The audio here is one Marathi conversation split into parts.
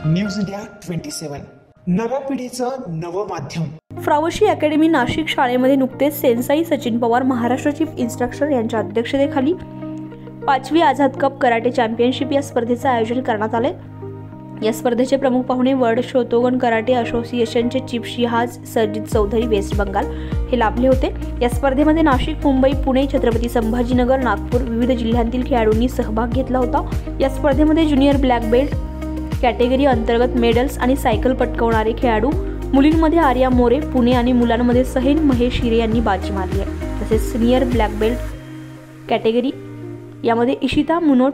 न्यूज इंडिया 27 नव्या पिढीचं नवं माध्यम. फ्रावशी अकॅडमी नाशिक शाळेमध्ये नुकतेच सेन्साई सचिन पवार महाराष्ट्र चीफ इन्स्ट्रक्टर यांच्या अध्यक्षतेखाली 5वी आझाद कप कराटे चॅम्पियनशिप या स्पर्धेचे आयोजन करण्यात आले. या स्पर्धेचे प्रमुख पाहुणे वर्ल्ड शोतोगन कराटे असोसिएशनचे चीफ शिहाज सर्जित चौधरी वेस्ट बंगाल हे लाभले होते. या स्पर्धेमध्ये नाशिक, मुंबई, पुणे, छत्रपती संभाजीनगर, नागपूर विविध जिल्ह्यांतील खेळाडूंनी सहभाग घेतला होता. या स्पर्धेमध्ये ज्युनियर ब्लॅक बेल्ट कॅटेगरी अंतर्गत मेडल्स आणि सायकल पटकावणारे खेळाडू मुलींमध्ये आर्या मोरे पुणे आणि मुलांमध्ये सहेन महेश हिरे यांनी बाजी मारली आहे. तसेच सिनियर ब्लॅक बेल्ट कॅटेगरी यामध्ये इशिता मुनोट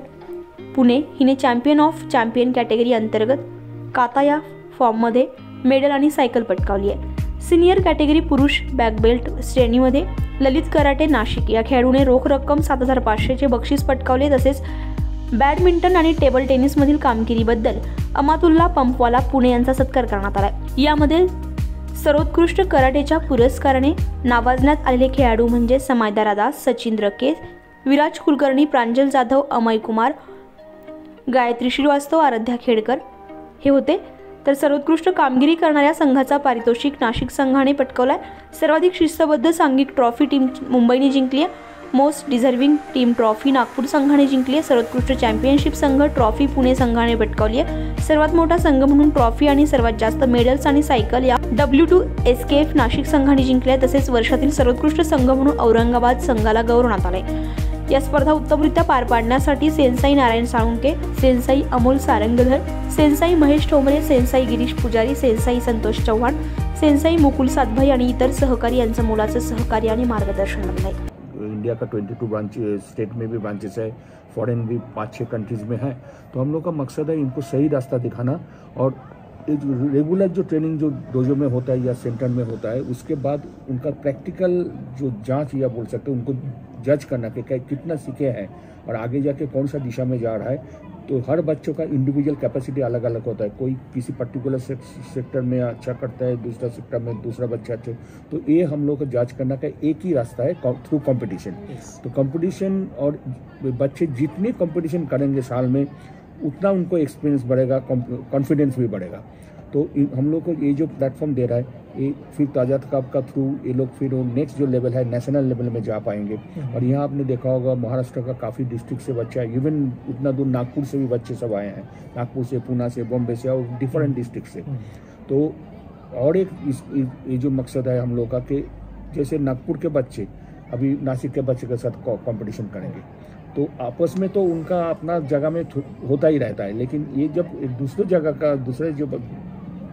पुणे हिने चॅम्पियन ऑफ चॅम्पियन कॅटेगरी अंतर्गत काता या फॉर्ममध्ये मेडल आणि सायकल पटकावली आहे. सिनियर कॅटेगरी पुरुष ब्लॅक बेल्ट श्रेणीमध्ये ललित कराटे नाशिक या खेळाडूने रोख रक्कम 7500चे बक्षीस पटकावले. तसेच बॅडमिंटन आणि टेबल टेनिसमधील कामगिरीबद्दल अमातुल्ला पंपवाला पुणे यांचा सत्कार करण्यात आला. यामध्ये सर्वोत्कृष्ट कराटेच्या पुरस्काराने नावाजण्यात आलेले खेळाडू म्हणजे समायदारा दास, सचिंद्र केस, विराज कुलकर्णी, प्रांजल जाधव, अमय कुमार, गायत्री श्रीवास्तव, आराध्या खेडकर हे होते. तर सर्वोत्कृष्ट कामगिरी करणाऱ्या संघाचा पारितोषिक नाशिक संघाने पटकावलाय. सर्वाधिक शिस्तबद्ध सांघिक ट्रॉफी टीम मुंबईने जिंकली आहे. Most deserving team trophy Nagpur संघाने जिंकली आहे. सर्वोत्कृष्ट चॅम्पियनशिप संघ ट्रॉफी पुणे संघाने पटकावली आहे. सर्वात मोठा संघ म्हणून ट्रॉफी आणि सर्वात जास्त मेडल्स आणि सायकल या W2SKF नाशिक संघाने जिंकल्या. तसेच वर्षातील सर्वोत्कृष्ट संघ म्हणून औरंगाबाद संघाला गौरवण्यात आले. या स्पर्धा उत्तमरित्या पार पाडण्यासाठी सेन्साई नारायण साळुंके, सेन्साई अमोल सारंगधर, सेन्साई महेश ठोंबरे, सेन्साई गिरीश पुजारी, सेन्साई संतोष चव्हाण, सेन्साई मुकुल सातभाई आणि इतर सहकारी यांचं मोलाचं सहकार्य आणि मार्गदर्शन लाभलं आहे. इंडिया का 22 ब्रांच स्टेट में भी ब्रांचेस है, फॉरेन भी 5-6 कंट्रीज में है. तो हम लोग का मकसद है इनको सही रास्ता दिखाना और रेगुलर जो ट्रेनिंग जो डोजो में होता है या सेंटर में होता है उसके बाद उनका प्रैक्टिकल जो जांच या बोल सकते हैं उनको जज करना कि कितना सीखे हैं और आगे जाके कौन सा दिशा में जा रहा है. तो हर बच्चों का इंडिविजुअल कैपेसिटी अलग अलग होता है. कोई किसी पर्टिकुलर सेक्टर में अच्छा करता है, दूसरा सेक्टर में दूसरा बच्चा अच्छा. तो ये हम लोग को जांच करना का एक ही रास्ता है थ्रू कंपटीशन. तो कंपटीशन और बच्चे जितने कंपटीशन करेंगे साल में उतना उनको एक्सपीरियंस बढ़ेगा, कॉन्फिडेंस भी बढ़ेगा. तो हम लोग को ये जो प्लेटफॉर्म दे रहा है ये फिर आज़ाद कप का थ्रू ये लोग फिर नेक्स्ट जो लेवल है नेशनल लेवल में जा पाएंगे. और यहाँ आपने देखा होगा महाराष्ट्र का काफ़ी डिस्ट्रिक्ट से बच्चा है, इवन उतना दूर नागपुर से भी बच्चे सब आए हैं, नागपुर से, पुणे से, बॉम्बे से और डिफरेंट डिस्ट्रिक्ट से. तो और एक ये जो मकसद है हम लोग का कि जैसे नागपुर के बच्चे अभी नासिक के बच्चे के साथ कंपटीशन करेंगे तो आपस में तो उनका अपना जगह में होता ही रहता है, लेकिन ये जब एक दूसरे जगह का दूसरे जो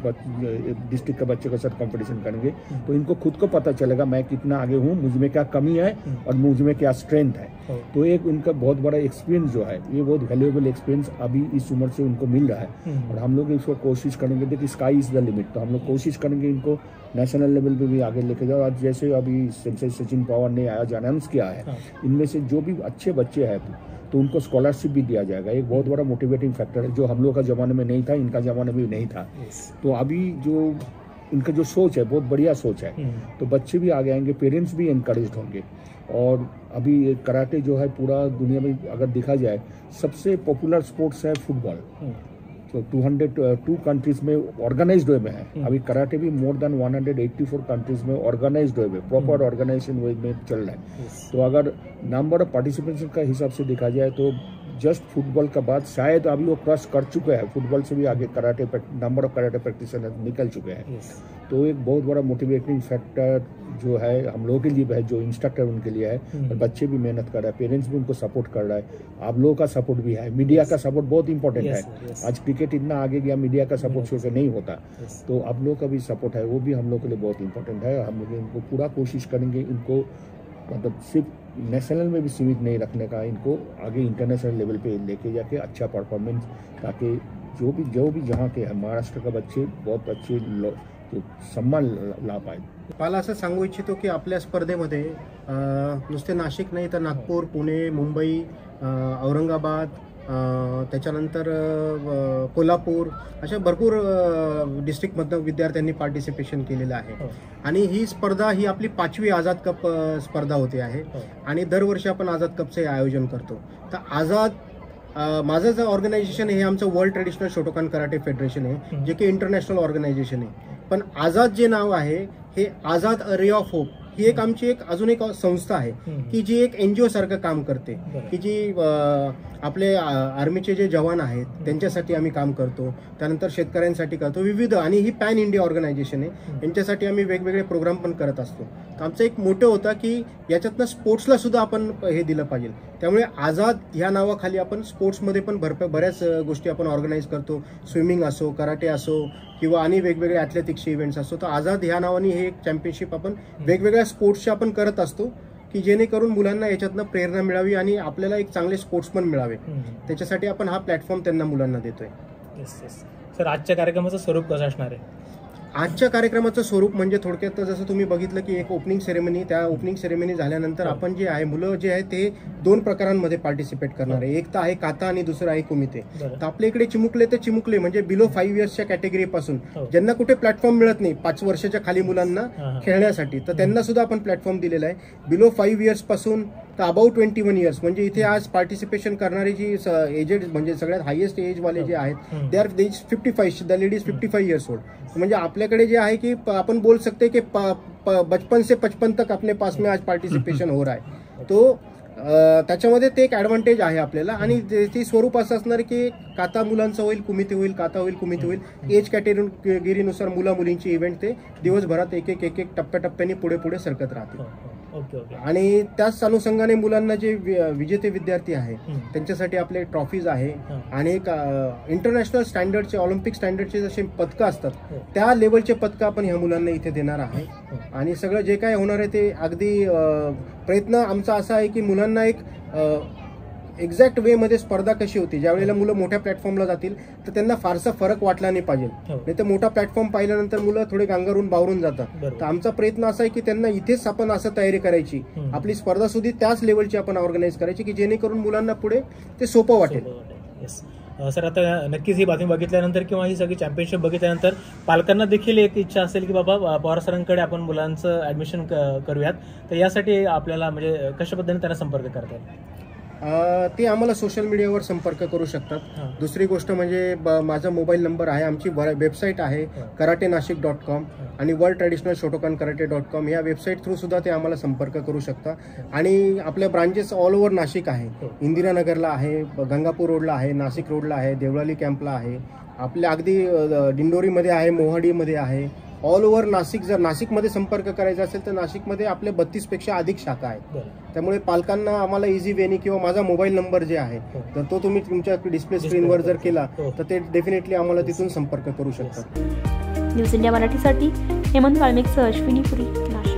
डिस्ट्रिक्ट के बच्चे के साथ कंपटीशन करेंगे तो इनको खुद को पता चलेगा मैं कितना आगे हूँ, मुझ में क्या कमी है और मुझ में क्या स्ट्रेंथ है. तो एक उनका बहुत बड़ा एक्सपीरियंस जो है ये बहुत वैल्यूएबल एक्सपीरियंस अभी इस उम्र से उनको मिल रहा है. और हम लोग इसको कोशिश करेंगे, देखिए स्काई इज द लिमिट. तो हम लोग कोशिश करेंगे इनको नेशनल लेवल पे भी आगे लेके जाओ. आज जैसे अभी सेन्साई सचिन पवार ने आज अनाउंस किया है इनमें से जो भी अच्छे बच्चे हैं तो उनको स्कॉलरशिप भी दिया जाएगा. एक बहुत बड़ा मोटिवेटिंग फैक्टर है जो हम लोग का ज़माने में नहीं था, इनका ज़माने में नहीं था. तो अभी जो इनका जो सोच है बहुत बढ़िया सोच है. तो बच्चे भी आगे आएंगे, पेरेंट्स भी इनकरेज होंगे. और अभी कराटे जो है पूरा दुनिया में अगर देखा जाए सबसे पॉपुलर स्पोर्ट्स है फुटबॉल. तो 202 कंट्रीज में ऑर्गेनाइज्ड वे में है. अभी कराटे भी मोर देन 184 कंट्रीज में ऑर्गेनाइज्ड वे में प्रॉपर ऑर्गेनाइजेशन वे में चल रहा है. तो अगर नंबर ऑफ पार्टिसिपेंट्स का हिसाब से देखा जाए तो जस्ट फुटबॉल का बाद शायद अभी वो क्रॉस कर चुके हैं. फुटबॉल से भी आगे karate number of karate practitioner निकल चुके हैं. तो एक बहुत बड़ा मोटिवेटिंग फैक्टर जो है हम लोगों के लिए है, जो इंस्ट्रक्टर उनके लिए है. और बच्चे भी मेहनत कर रहे हैं, पेरेंट्स भी उनको सपोर्ट कर रहा है, आप लोगों का सपोर्ट भी है, मीडिया का सपोर्ट बहुत इंपॉर्टेंट है. आज क्रिकेट इतना आगे गया, मीडिया का सपोर्ट शो से नहीं होता. तो आप लोगों का भी सपोर्ट है, वो भी हम लोग के लिए बहुत इंपॉर्टेंट है. हम लोग इनको पूरा कोशिश करेंगे इनको मतलब सिर्फ नेशनल में भी सीमित नहीं रखने का, इनको आगे इंटरनेशनल लेवल पे लेके जाके अच्छा परफॉर्मेंस, ताकि जो भी जहाँ के हैं महाराष्ट्र का बच्चे बहुत अच्छे तो सम्मान ला पाए. मला असं सांगू इच्छितो की आपल्या स्पर्धेमध्ये नुसते नाशिक नाही तर नागपूर, पुणे, मुंबई, औरंगाबाद, त्याच्यानंतर कोल्हापूर अशा भरपूर डिस्ट्रिक्टमधनं विद्यार्थ्यांनी पार्टिसिपेशन केलेलं आहे. आणि ही स्पर्धा ही आपली 5वी आझाद कप स्पर्धा होते आहे. आणि दरवर्षी आपण आझाद कपचे आयोजन करतो. तर आझाद माझं जे ऑर्गनायझेशन आहे हे आमचं वर्ल्ड ट्रेडिशनल शोटोकान कराटे फेडरेशन आहे, जे की इंटरनॅशनल ऑर्गनायझेशन आहे. पण आझाद जे नाव आहे हे आझाद अ रे ऑफ होप ही एक आमची अजून एक संस्था आहे की जी एक NGO सारखं काम करते, की जी आपले आर्मीचे जे जवान आहेत त्यांच्यासाठी आम्ही काम करतो, त्यानंतर शेतकऱ्यांसाठी करतो विविध, आणि ही पॅन इंडिया ऑर्गनायझेशन आहे. यांच्यासाठी आम्ही वेगवेगळे प्रोग्राम पण करत असतो. तर आमचं एक मोठं होतं की याच्यातनं स्पोर्ट्सला सुद्धा आपण हे दिलं पाहिजे. त्यामुळे आझाद ह्या नावाखाली आपण स्पोर्ट्समध्ये पण बऱ्याच गोष्टी आपण ऑर्गनाईज करतो. स्विमिंग असो, कराटे असो, किंवा आणि वेगवेगळे ॲथलेटिक्सचे इव्हेंट्स असतो. तर आझाद ह्या नावाने हे एक चॅम्पियनशिप आपण वेगवेगळ्या स्पोर्ट्सचे आपण करत असतो, की जेणेकरून मुलांना याच्यातनं प्रेरणा मिळावी आणि आपल्याला एक चांगले स्पोर्ट्समन मिळावे. त्याच्यासाठी आपण हा प्लॅटफॉर्म त्यांना मुलांना देतोय. सर, आजच्या कार्यक्रमाचं स्वरूप कसं असणार आहे? आजच्या कार्यक्रमाचं स्वरूप म्हणजे थोडक्यात जसं तुम्ही बघितलं की एक ओपनिंग सेरेमनी, त्या ओपनिंग सेरेमनी झाल्यानंतर आपण जे आहे मुलं जे आहे ते 2 प्रकारांमध्ये पार्टिसिपेट करणार आहे. एक तर आहे काता आणि दुसरं आहे कुमिते. तर आपल्या इकडे चिमुकले ते चिमुकले म्हणजे बिलो 5 इयर्सच्या कॅटेगरीपासून ज्यांना कुठे प्लॅटफॉर्म मिळत नाही 5 वर्षाच्या खाली मुलांना खेळण्यासाठी, तर त्यांना सुद्धा आपण प्लॅटफॉर्म दिलेला आहे. बिलो 5 इयर्स पासून तर अबाउट 21 इयर्स, म्हणजे इथे आज पार्टिसिपेशन करणारी जी एजेड म्हणजे सगळ्यात हायेस्ट एजवाले जे आहेत they are 55, the ladies 55 years old. म्हणजे आपल्याकडे जे आहे की आपण बोल सकते की बचपन से 55 तक अपने पास में आज पार्टिसिपेशन हो रहा है. तो त्याच्यामध्ये ते एक ॲडव्हान्टेज आहे आपल्याला. आणि ते स्वरूप असं असणार की काता मुलांचं होईल, कुमिते होईल, काता होईल, कुमिते होईल. एज कॅटेगरीनुसार मुला मुलींची इव्हेंट ते दिवसभरात एक एक टप्प्याटप्प्याने पुढे सरकत राहतील. आणि त्याच अनुषंगाने मुलांना जे विजेते विद्यार्थी आहे त्यांच्यासाठी आपले ट्रॉफीज आहे, आणि एक इंटरनॅशनल स्टँडर्डचे, ऑलिम्पिक स्टँडर्डचे जसे पदकं असतात त्या लेवलचे पदकं आपण ह्या मुलांना इथे देणार आहे. आणि सगळं जे काय होणार आहे ते अगदी प्रयत्न आमचा असा आहे की मुलांना एक एक्झॅक्ट वे मध्ये स्पर्धा कशी होती, ज्या वेळेला मुलं मोठ्या प्लॅटफॉर्मला जातील तर त्यांना फारसा फरक वाटला नाही पाहिजे. नाही तर मोठा प्लॅटफॉर्म पाहिल्यानंतर मुलं थोडे गांगरून बावरून जातात. तर आमचा प्रयत्न असा आहे की त्यांना इथेच आपण असं तयारी करायची, आपली स्पर्धा सुद्धा त्याच लेवलची आपण ऑर्गनाईज करायची की जेणेकरून मुलांना पुढे ते सोपं वाटेल. सर, आता नक्कीच ही बातमी बघितल्यानंतर किंवा ही सगळी चॅम्पियनशिप बघितल्यानंतर पालकांना देखील एक इच्छा असेल की बाबा पवार सरांकडे आपण मुलांचं ऍडमिशन करूयात. तर यासाठी आपल्याला म्हणजे कशा पद्धतीने त्यांना संपर्क करता येईल? ते आम्हाला सोशल मीडियावर संपर्क करू शकतात. दुसरी गोष्ट म्हणजे माझा मोबाईल नंबर आहे, आमची वेबसाईट आहे karatenashik.com आणि वर्ल्ड ट्रेडिशनल शोटोकान कराटे.com. या वेबसाईट थ्रू सुद्धा ते आम्हाला संपर्क करू शकता. आणि आपल्या ब्रांचेस ऑल ओव्हर नाशिक आहे. इंदिरानगरला आहे, गंगापूर रोडला आहे, नाशिक रोडला आहे, देवळाली कॅम्पला आहे, आपल्या अगदी दिंडोरीमध्ये आहे, मोहाडीमध्ये आहे. All over Nashik. जर नाशिकमध्ये संपर्क करायचा असेल तर नाशिकमध्ये आपले 32 पेक्षा अधिक शाखा आहेत. त्यामुळे पालकांना आम्हाला इझी वेनी किंवा माझा मोबाईल नंबर जे आहे तर तो तुम्ही तुमच्या डिस्प्ले स्क्रीनवर जर केला तर ते डेफिनेटली आम्हाला तिथून संपर्क करू शकतात. न्यूज इंडिया मराठीसाठी हेमंत वाल्मिकसह अश्विनी पुरी, नाशिक.